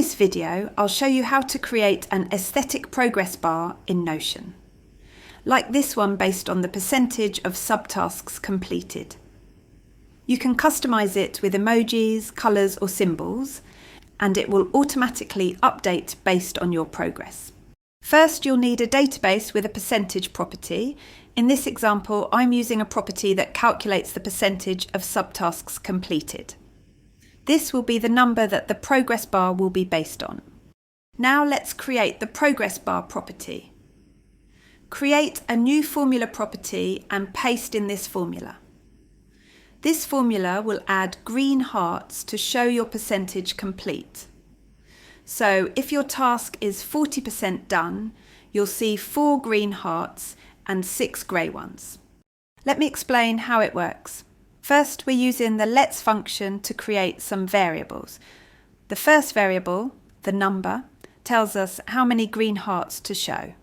this video, I'll show you how to create an aesthetic progress bar in Notion, like this one based on the percentage of subtasks completed. You can customize it with emojis, colours or symbols, and it will automatically update based on your progress. First, you'll need a database with a percentage property. In this example, I'm using a property that calculates the percentage of subtasks completed. This will be the number that the progress bar will be based on. Now let's create the progress bar property. Create a new formula property and paste in this formula. This formula will add green hearts to show your percentage complete. So if your task is 40% done, you'll see 4 green hearts and 6 grey ones. Let me explain how it works. First, we're using the let's function to create some variables. The first variable, the number, tells us how many green hearts to show.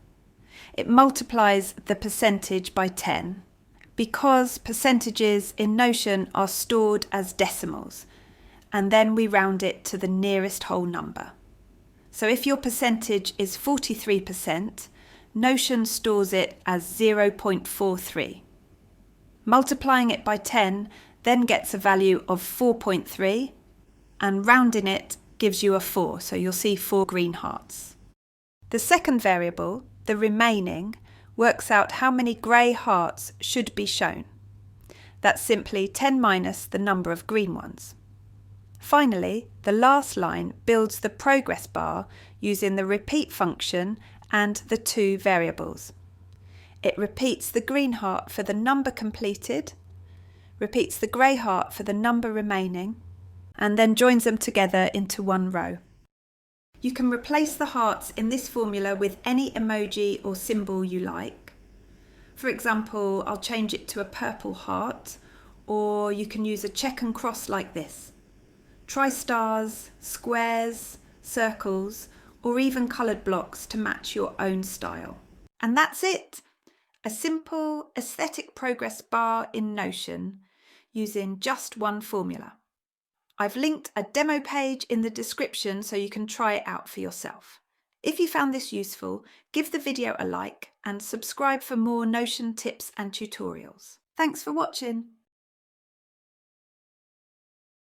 It multiplies the percentage by 10 because percentages in Notion are stored as decimals, and then we round it to the nearest whole number. So if your percentage is 43%, Notion stores it as 0.43. Multiplying it by 10 then gets a value of 4.3, and rounding it gives you a 4, so you'll see 4 green hearts. The second variable, the remaining, works out how many grey hearts should be shown. That's simply 10 minus the number of green ones. Finally, the last line builds the progress bar using the repeat function and the 2 variables. It repeats the green heart for the number completed, repeats the grey heart for the number remaining, and then joins them together into one row. You can replace the hearts in this formula with any emoji or symbol you like. For example, I'll change it to a purple heart, or you can use a check and cross like this. Try stars, squares, circles, or even coloured blocks to match your own style. And that's it! A simple aesthetic progress bar in Notion using just one formula. I've linked a demo page in the description so you can try it out for yourself. If you found this useful, give the video a like and subscribe for more Notion tips and tutorials. Thanks for watching.